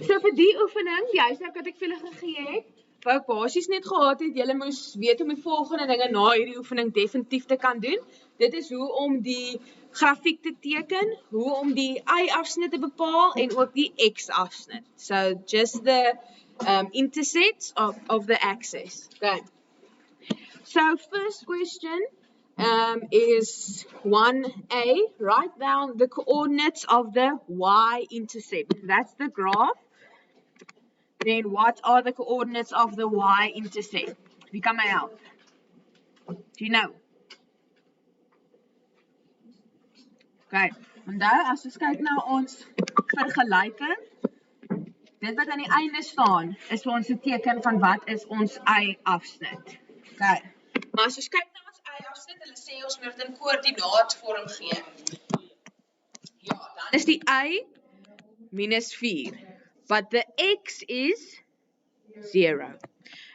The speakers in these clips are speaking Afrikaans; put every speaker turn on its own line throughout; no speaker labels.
So vir die oefening, die huiswerk wat ek vir julle gegee het, wou ek basies net gehad het, julle moes weet om die volgende dinge na hierdie oefening definitief te kan doen. Dit is hoe om die grafiek te teken, hoe om die y-afsnit te bepaal en ook die x-afsnit. So just the intersects of the axis. Okay. So first question is 1a. Write down the coordinates of the y-intercept. That's the graph. Then what are the coordinates of the y-intercept? Wie kan my help? Do you know? Okay, onthou as ons kyk na ons vergelyking, dit wat aan die einde staan, is vir ons 'n teken van wat is ons y-afsnit. Okay, maar as ons kyk na ons y-afsnit, hulle sê ons moet dit in koördinaatvorm gee. Ja, dan is die y minus 4, but the x is 0.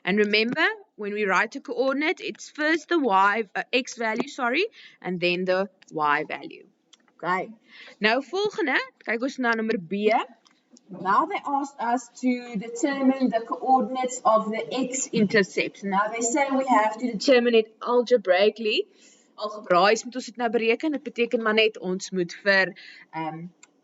And remember, when we write a coordinate, it's first the x value, and then the y value. Okay. Nou volgende, kyk ons na nummer B. Now they asked us to determine the coordinates of the x-intercept. Now they say we have to determine it algebraically. Algebraies moet ons dit nou bereken. Dit beteken maar net ons moet vir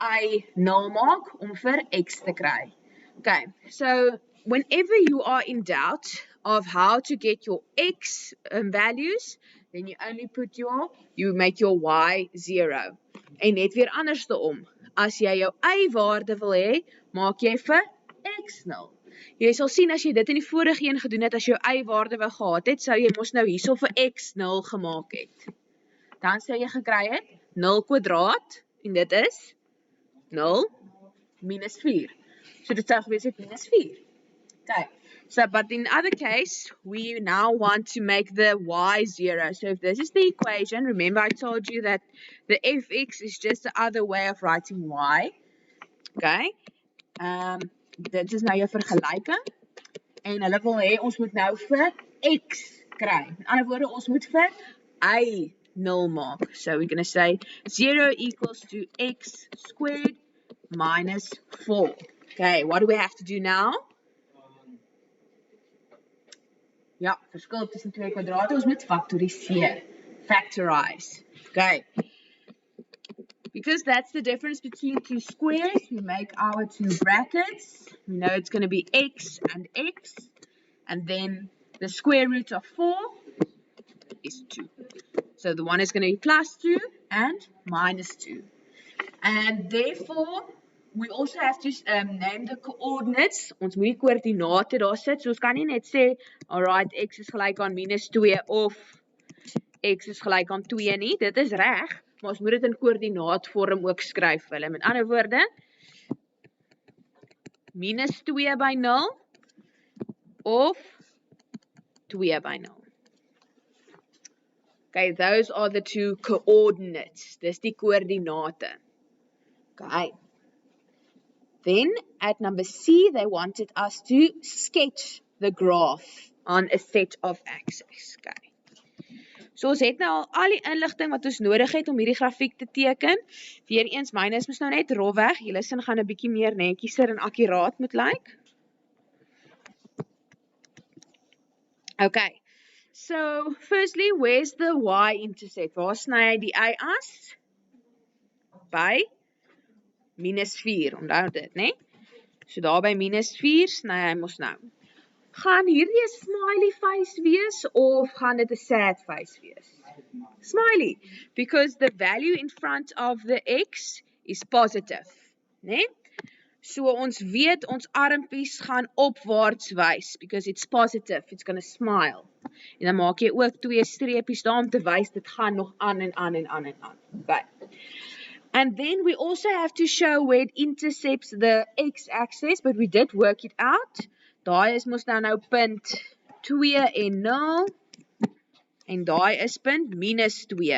y 0 maak om vir x te kry. Okay, so whenever you are in doubt of how to get your x values, then you make your y 0. En net weer andersom. As jy jou y-waarde wil hê, maak jy vir x 0. Jy sal sien as jy dit in die vorige een gedoen het, as jy jou y-waarde wou gehad het, sou jy mos nou hierso vir x 0 gemaak het. Dan sou jy gekry het 0 kwadraat, en dit is 0 minus 4. So dit sou gewees het minus 4. Okay. So, but in other case, we now want to make the y 0. So if this is the equation, remember I told you that the fx is just the other way of writing y. Okay. Dit is nou jou vergelyking. En hulle wil hê ons moet nou vir x kry. In ander woorde, ons moet vir y 0 maak. So we're going to say 0 equals to x squared minus 4. Okay, what do we have to do now? Ja, verskil tussen twee kwadrate, ons moet factoriseer. Factorize. Okay. Because that's the difference between two squares, we make our two brackets. We know it's going to be x, and then the square root of 4 is 2. So the one is going to be plus 2 and minus 2. And therefore, we also have to name the coordinates. Ons moet die koördinate daar sit. So ons kan nie net sê, alright, x is gelyk aan minus 2 of x is gelyk aan 2 nie. Dit is reg, maar ons moet dit in koördinaatvorm ook skryf. Met ander woorde, minus 2 by 0 of 2 by 0. Okay, those are the two coordinates. Dis die koördinate. Okay. Then, at number C, they wanted us to sketch the graph on a set of axes. Okay. So, ons het nou al die inligting wat ons nodig het om hierdie grafiek te teken. Weereens, myne is mos nou net rofweg. Julle sin gaan 'n bietjie meer netjieser en akkuraat moet lyk. Okay. So, firstly, where's the y-intercept? Waar sny hy die y-as? By minus 4, onthou dit, né? So daar by minus 4 sny hy mos nou. Gaan hierdie 'n smiley face wees of gaan dit 'n sad face wees? Smiley, because the value in front of the x is positive, né? So ons weet ons armpies gaan opwaarts wys because it's positive, it's going to smile. En dan maak jy ook twee streepies daar om te wys dit gaan nog aan en aan en aan en aan. Okay. And then we also have to show where it intercepts the x-axis, but we did work it out. Daai is mos nou punt 2 en 0. En daai is punt minus 2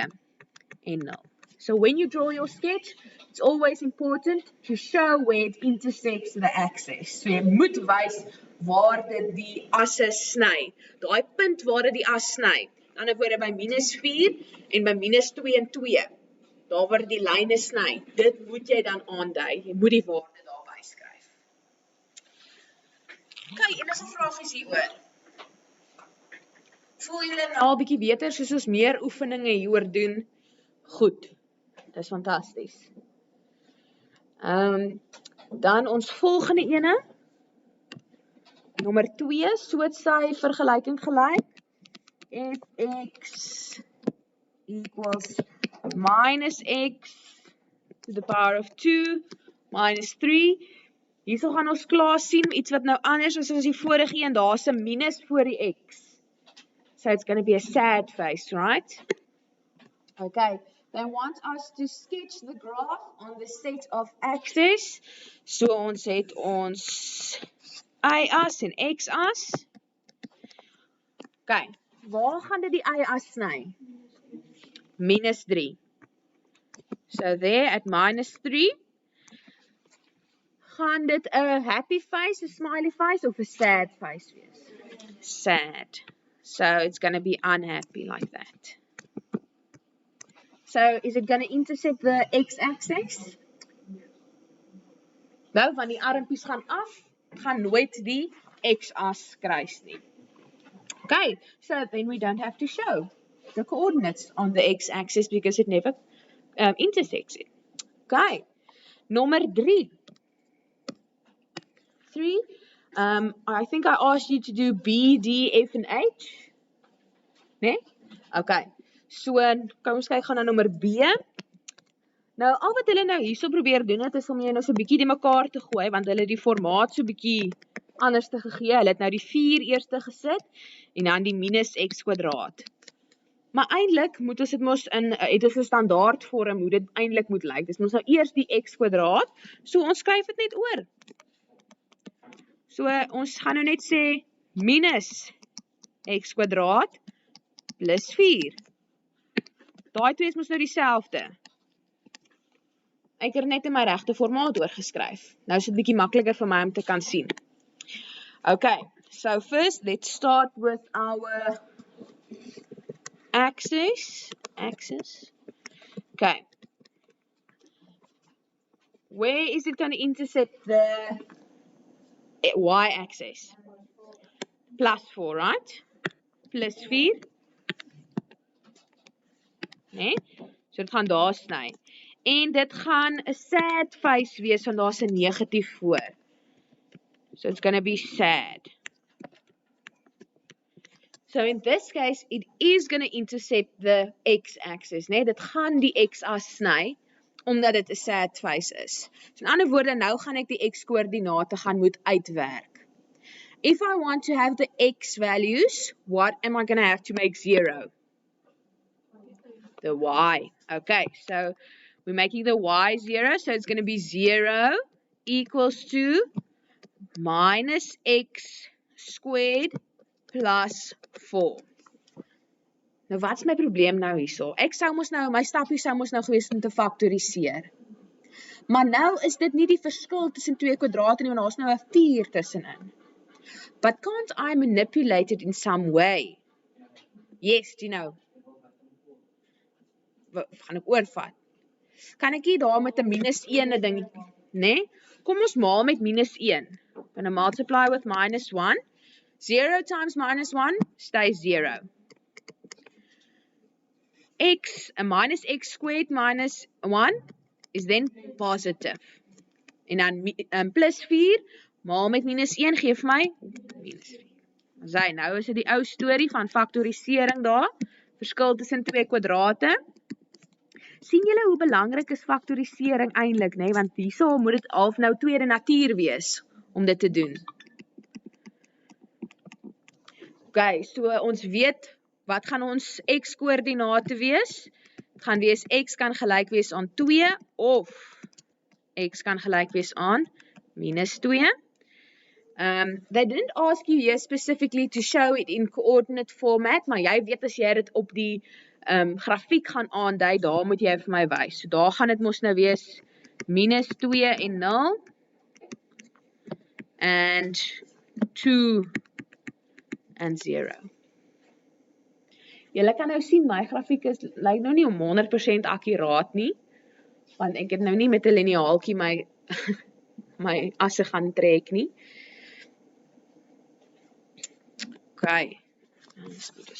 en 0. So when you draw your sketch, it's always important to show where it intersects the axis. So jy moet wys waar dit die asse sny. Daai punt waar dit die as sny. Aan die ander woorde by minus 4 en by minus 2 en 2. Daar waar die lyne sny, dit moet jy dan aandui. Jy moet die waarde daarby skryf. Okay, enige vragies hieroor? Voel julle nou al bietjie beter soos ons meer oefeninge hieroor doen? Goed, dis fantasties. Dan ons volgende ene, nommer 2, soortgely vergelyking gelyk. Fx equals minus x to the power of 2 minus 3. Hierso gaan ons klaar sien iets wat nou anders is as die vorige een, daar's 'n minus voor die x. So it's going to be a sad face, right? Okay, they want us to sketch the graph on the set of axes. So ons het ons y-as en x-as. Okay, waar gaan dit die y-as sny? Minus 3. So there at minus 3, gaan dit 'n happy face, 'n smiley face of 'n sad face wees? Sad. So it's going to be unhappy like that. So is it going to intersect the x-axis? Nou, want die armpies gaan af, gaan nooit die x-as kruis nie. Okay, so then we don't have to show the coordinates on the x-axis because it never intersects it. Okay, number 3. I think I asked you to do B, D, F and H. Nee? Okay, so kom ons kyk gaan na nommer B. Nou, al wat hulle nou hierso probeer doen het, is om jy nou so bietjie die mekaar te gooi, want hulle die formaat so bietjie anders te gegee. Hulle het nou die 4 eerste gesit, en dan die minus x kwadraat. Maar eintlik moet ons dit mos in, het ons 'n standaard vorm, hoe dit eintlik moet lyk. Dis mos nou eers die x kwadraat, so ons skryf dit net oor. So, ons gaan nou net sê, minus x kwadraat, plus 4. Daai twee is mos nou dieselfde. Ek het net in my regte formaat oorgeskryf. Nou is dit bietjie makliker vir my om te kan sien. Okay, so first let's start with our axis. Okay. Where is it going to intersect the y-axis? Plus 4, right? Plus 4. Nee? So dit gaan daar sny. En dit gaan 'n sad face wees, want daar's 'n negatief voor. So it's going to be sad. So in this case, it is going to intersect the x-axis, nee? Dit gaan die x-as sny, omdat dit 'n sad face is. So in ander woorde, nou gaan ek die x-koördinate gaan moet uitwerk. If I want to have the x values, what am I going to have to make 0? The y. Okay, so we're making the y 0, so it's going to be 0 equals to minus x squared plus 4. Nou, wat is my probleem nou hierso? Ek sou mos nou, my stapie sou mos nou gewees om te faktoriseer. Maar nou is dit nie die verskil tussen 2 kwadrate nie, want daar's nou 'n 4 tussenin. But can't I manipulate it in some way? Yes, you know. Gaan ek oorvat? Kan ek hier daar met 'n minus 1 'n ding, nee? Kom ons maal met minus 1. Gonna multiply with minus 1. 0 times minus 1 stays 0. Minus x squared minus 1 is then positive. En dan plus 4, maal met minus 1, geef my minus 4. Nou is dit die ou storie van faktorisering daar. Verskil tussen 2 kwadrate. Sien julle hoe belangrik is faktorisering eintlik, nee? Want hierso moet dit half nou tweede natuur wees om dit te doen. Okay, so ons weet wat gaan ons x-koördinate wees? Dit gaan wees x kan gelyk wees aan 2 of x kan gelyk wees aan minus 2. They didn't ask you here specifically to show it in coordinate format, maar jy weet as jy dit op die grafiek gaan aandui, daar moet jy vir my wys. So daar gaan dit mos nou wees minus 2 en 0 and 2 and 0. Julle kan nou sien, my grafiek lyk nou nie om 100% akkuraat nie, want ek het nou nie met 'n liniaaltjie my asse gaan trek nie. Okay. Ons moet